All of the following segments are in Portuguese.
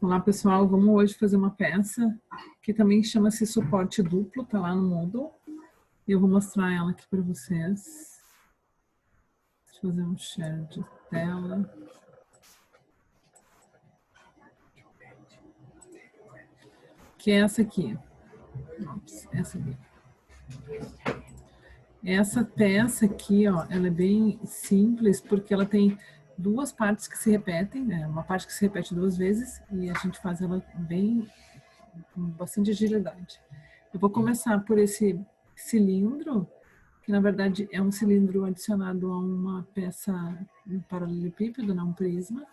Olá pessoal, vamos hoje fazer uma peça que também chama-se suporte duplo, tá lá no Moodle. E eu vou mostrar ela aqui para vocês. Deixa eu fazer um share de tela. Que é essa aqui. Ops, essa aqui. Essa peça aqui, ó, ela é bem simples porque ela tem duas partes que se repetem, né? Uma parte que se repete duas vezes e a gente faz ela bem, com bastante agilidade. Eu vou começar por esse cilindro, que na verdade é um cilindro adicionado a uma peça, um paralelepípedo, né, um prisma.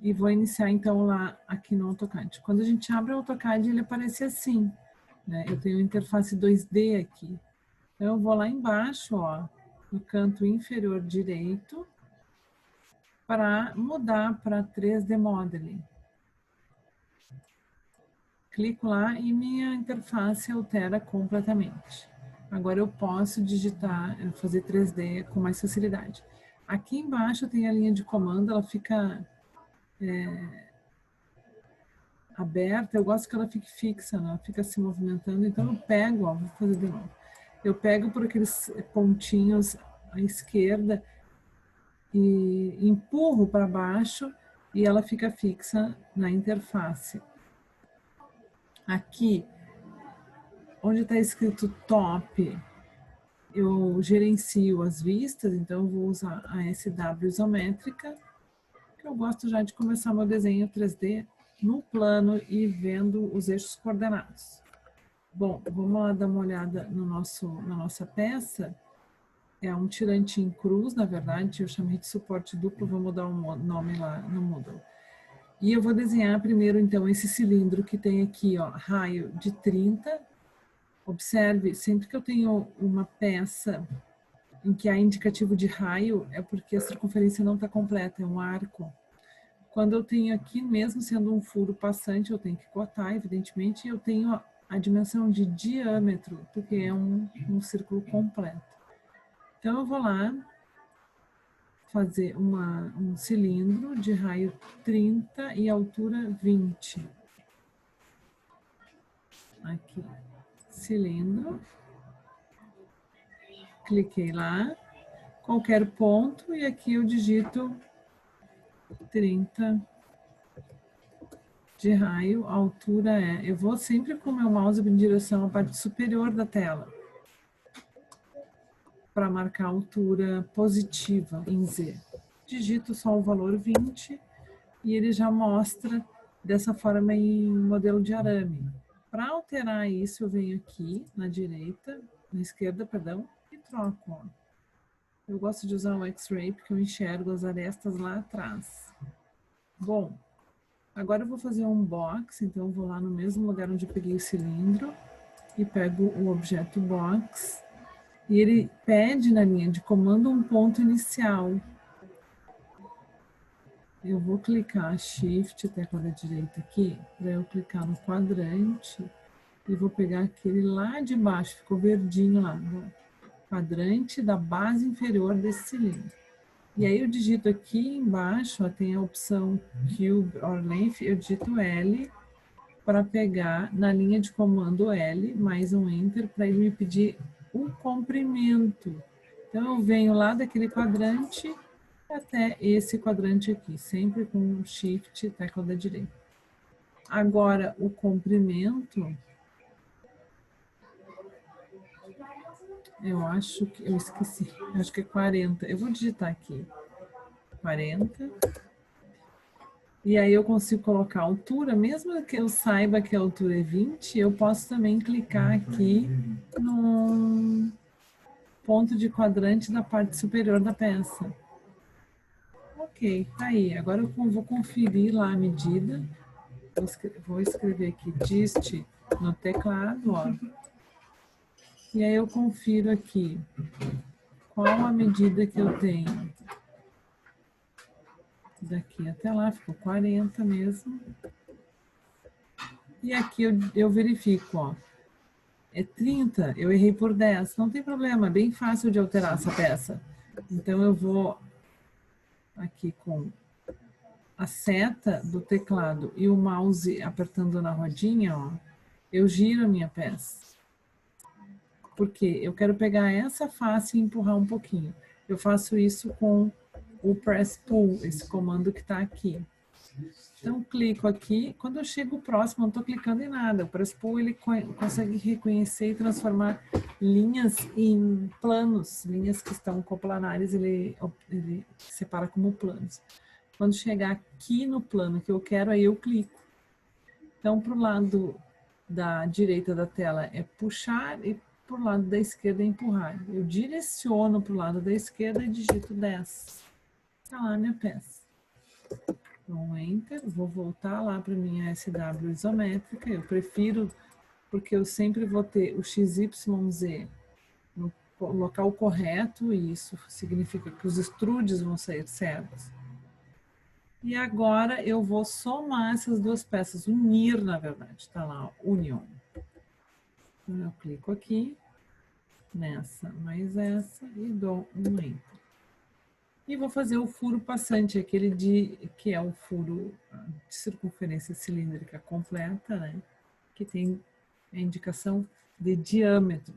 E vou iniciar então lá aqui no AutoCAD. Quando a gente abre o AutoCAD, ele aparece assim, né? Eu tenho interface 2D aqui. Então eu vou lá embaixo, ó, no canto inferior direito, para mudar para 3D Modeling. Clico lá e minha interface altera completamente. Agora eu posso digitar, fazer 3D com mais facilidade. Aqui embaixo tem a linha de comando, ela fica aberta, eu gosto que ela fique fixa, né? Ela fica se movimentando, então eu pego, ó, vou fazer de novo. Eu pego por aqueles pontinhos à esquerda e empurro para baixo e ela fica fixa na interface. Aqui, onde está escrito top, eu gerencio as vistas, então eu vou usar a SW isométrica, que eu gosto já de começar meu desenho 3D no plano e vendo os eixos coordenados. Bom, vamos lá dar uma olhada na nossa peça. É um tirante em cruz, na verdade, eu chamei de suporte duplo, vou mudar o nome lá no Moodle. E eu vou desenhar primeiro, então, esse cilindro que tem aqui, ó, raio de 30. Observe, sempre que eu tenho uma peça em que há indicativo de raio, é porque a circunferência não está completa, é um arco. Quando eu tenho aqui, mesmo sendo um furo passante, eu tenho que cortar, evidentemente, e eu tenho a dimensão de diâmetro, porque é um círculo completo. Então, eu vou lá fazer um cilindro de raio 30 e altura 20. Aqui, cilindro. Cliquei lá, qualquer ponto, e aqui eu digito 30 de raio, a altura é... Eu vou sempre com o meu mouse em direção à parte superior da tela, para marcar a altura positiva em Z. Digito só o valor 20 e ele já mostra dessa forma em modelo de arame. Para alterar isso, eu venho aqui na direita, na esquerda, perdão, e troco. Ó. Eu gosto de usar o X-Ray porque eu enxergo as arestas lá atrás. Bom, agora eu vou fazer um box, então eu vou lá no mesmo lugar onde eu peguei o cilindro e pego o objeto box. E ele pede na linha de comando um ponto inicial. Eu vou clicar Shift, tecla da direita aqui, para eu clicar no quadrante e vou pegar aquele lá de baixo, ficou verdinho lá, no quadrante da base inferior desse cilindro. E aí eu digito aqui embaixo, ó, tem a opção Cube or Length, eu digito L para pegar na linha de comando L, mais um Enter, para ele me pedir um comprimento. Então eu venho lá daquele quadrante até esse quadrante aqui, sempre com Shift, tecla da direita. Agora o comprimento, eu acho que eu esqueci, acho que é 40. Eu vou digitar aqui, 40. E aí eu consigo colocar a altura, mesmo que eu saiba que a altura é 20, eu posso também clicar aqui no ponto de quadrante da parte superior da peça. Ok, tá aí. Agora eu vou conferir lá a medida. Vou escrever aqui dist no teclado, ó. E aí eu confiro aqui qual a medida que eu tenho. Daqui até lá, ficou 40 mesmo. E aqui eu verifico, ó. É 30, eu errei por 10. Não tem problema, é bem fácil de alterar essa peça. Então eu vou aqui com a seta do teclado e o mouse apertando na rodinha, ó, eu giro a minha peça. Porque eu quero pegar essa face e empurrar um pouquinho. Eu faço isso com o Press Pull, esse comando que está aqui. Então, clico aqui. Quando eu chego próximo, não estou clicando em nada. O Press Pull, ele consegue reconhecer e transformar linhas em planos. Linhas que estão coplanares, ele separa como planos. Quando chegar aqui no plano que eu quero, aí eu clico. Então, para o lado da direita da tela é puxar e para o lado da esquerda é empurrar. Eu direciono para o lado da esquerda e digito 10. Está lá a minha peça. Então, Enter. Vou voltar lá para minha SW isométrica. Eu prefiro, porque eu sempre vou ter o XYZ no local correto, e isso significa que os extrudes vão sair certos. E agora eu vou somar essas duas peças, unir, na verdade, está lá, union. Então, eu clico aqui, nessa mais essa, e dou um Enter. E vou fazer o furo passante, aquele que é o furo de circunferência cilíndrica completa, né? Que tem a indicação de diâmetro.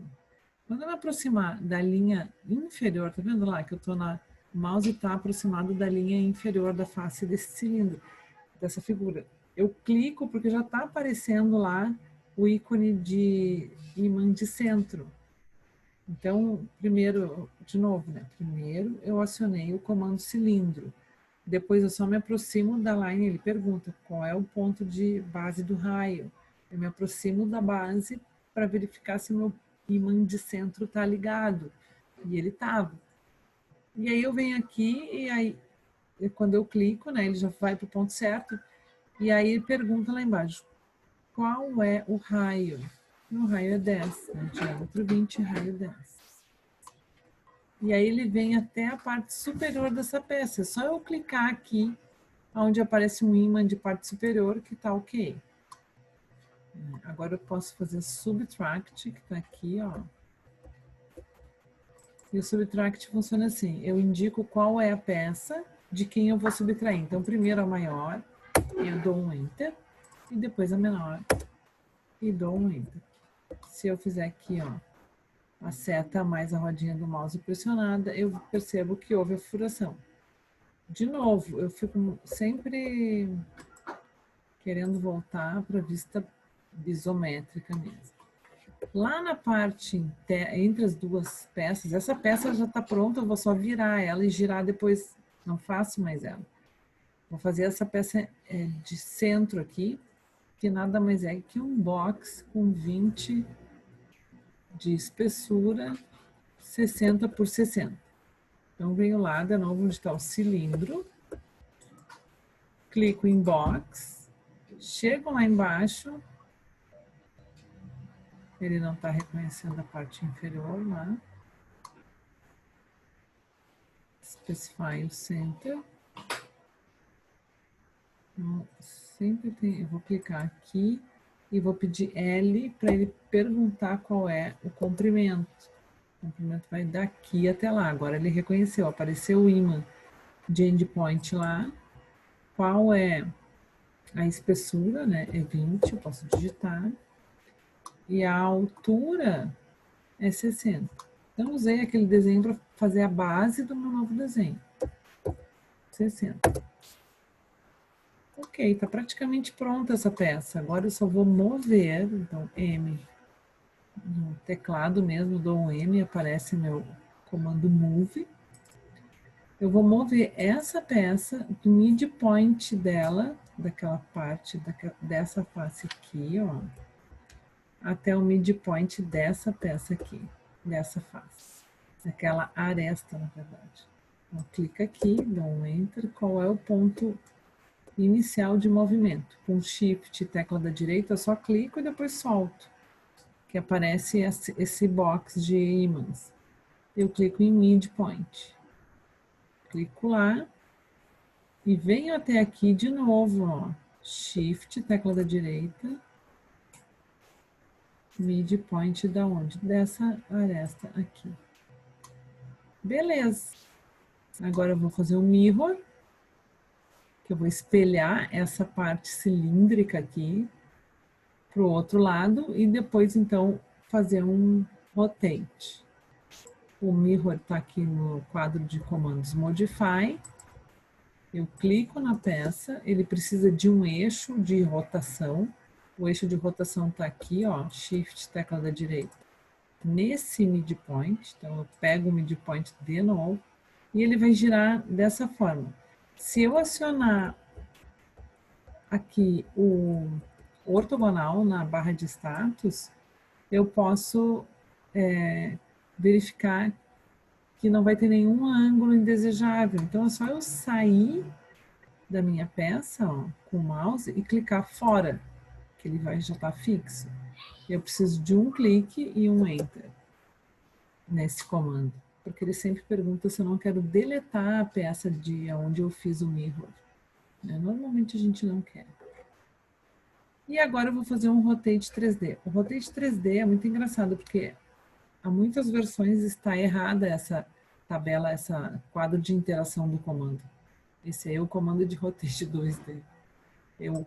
Quando eu me aproximar da linha inferior, tá vendo lá que eu tô na... O mouse está aproximado da linha inferior da face desse cilindro, dessa figura. Eu clico porque já está aparecendo lá o ícone de ímã de centro. Então, primeiro, de novo, né? Primeiro eu acionei o comando cilindro. Depois eu só me aproximo da line, ele pergunta qual é o ponto de base do raio. Eu me aproximo da base para verificar se o meu ímã de centro está ligado. E ele estava. E aí eu venho aqui e aí, quando eu clico, né, ele já vai para o ponto certo. E aí ele pergunta lá embaixo, qual é o raio? O raio é 10, né? Diâmetro 20, raio 10. E aí ele vem até a parte superior dessa peça. É só eu clicar aqui, onde aparece um ímã de parte superior, que está ok. Agora eu posso fazer subtract, que está aqui, ó. E o subtract funciona assim, eu indico qual é a peça de quem eu vou subtrair. Então, primeiro a maior, eu dou um Enter, e depois a menor, e dou um Enter. Se eu fizer aqui, ó, a seta mais a rodinha do mouse pressionada, eu percebo que houve a furação. De novo, eu fico sempre querendo voltar para a vista isométrica mesmo. Lá na parte entre as duas peças, essa peça já está pronta, eu vou só virar ela e girar depois, não faço mais ela. Vou fazer essa peça de centro aqui, que nada mais é que um box com 20 de espessura, 60 por 60. Então, venho lá de novo onde está o cilindro, clico em box, chego lá embaixo, ele não está reconhecendo a parte inferior lá. Specify o center. Então, sempre tem, eu vou clicar aqui e vou pedir L para ele perguntar qual é o comprimento. O comprimento vai daqui até lá. Agora ele reconheceu, apareceu o ímã de endpoint lá. Qual é a espessura, né? É 20, eu posso digitar. E a altura é 60. Então, usei aquele desenho para fazer a base do meu novo desenho. 60. Ok, está praticamente pronta essa peça. Agora eu só vou mover, então M, no teclado mesmo, dou um M, aparece meu comando Move. Eu vou mover essa peça do midpoint dela, daquela parte, dessa face aqui, ó, até o midpoint dessa peça aqui, dessa face, daquela aresta, na verdade. Então, clica aqui, dá um Enter, qual é o ponto inicial de movimento. Com Shift, tecla da direita, eu só clico e depois solto, que aparece esse box de ímãs. Eu clico em Midpoint. Clico lá e venho até aqui de novo, ó. Shift, tecla da direita. Midpoint da onde? Dessa aresta aqui. Beleza. Agora eu vou fazer um mirror. que eu vou espelhar essa parte cilíndrica aqui para o outro lado e depois, então, fazer um rotate. O mirror está aqui no quadro de comandos Modify. Eu clico na peça, ele precisa de um eixo de rotação. O eixo de rotação está aqui, ó, Shift, tecla da direita, nesse midpoint. Então, eu pego o midpoint de novo e ele vai girar dessa forma. Se eu acionar aqui o ortogonal na barra de status, eu posso verificar que não vai ter nenhum ângulo indesejável. Então, é só eu sair da minha peça, ó, com o mouse e clicar fora, que ele vai já estar fixo. Eu preciso de um clique e um Enter nesse comando, porque ele sempre pergunta se eu não quero deletar a peça de onde eu fiz o mirror. Normalmente a gente não quer. E agora eu vou fazer um Rotate 3D. O Rotate 3D é muito engraçado, porque há muitas versões está errada essa tabela, essa quadro de interação do comando. Esse aí é o comando de Rotate 2D.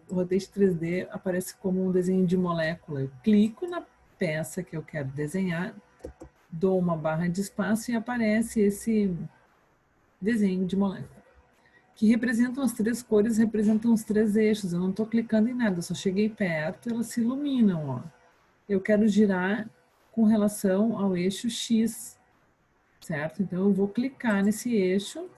O Rotate 3D aparece como um desenho de molécula. Eu clico na peça que eu quero desenhar, dou uma barra de espaço e aparece esse desenho de molécula. Que representam as três cores, representam os três eixos. Eu não estou clicando em nada, eu só cheguei perto, elas se iluminam. Ó. Eu quero girar com relação ao eixo X, certo? Então, eu vou clicar nesse eixo.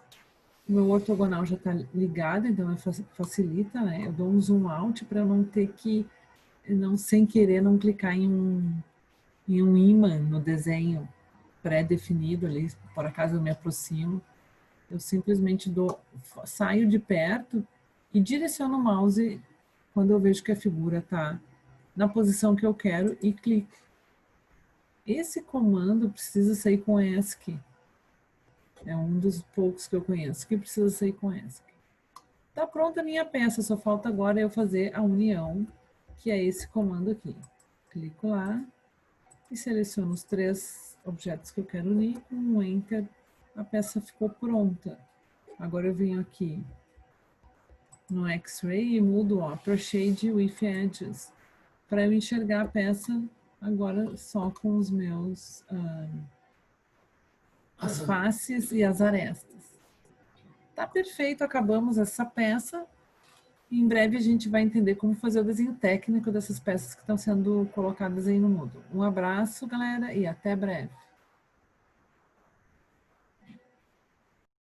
O meu ortogonal já está ligado, então facilita, né? Eu dou um zoom out para eu não ter que, sem querer, não clicar em um ímã no desenho pré-definido ali, por acaso eu me aproximo. Eu simplesmente saio de perto e direciono o mouse quando eu vejo que a figura está na posição que eu quero e clico. Esse comando precisa sair com ESC. É um dos poucos que eu conheço que precisa sair com ESC. Está pronta a minha peça, só falta agora eu fazer a união, que é esse comando aqui. Clico lá e seleciono os três objetos que eu quero unir, com um Enter, a peça ficou pronta. Agora eu venho aqui no X-Ray e mudo o Upper Shade with Edges, para eu enxergar a peça agora só com os meus as faces e as arestas. Tá perfeito, acabamos essa peça. E em breve a gente vai entender como fazer o desenho técnico dessas peças que estão sendo colocadas aí no Moodle. Um abraço, galera, e até breve.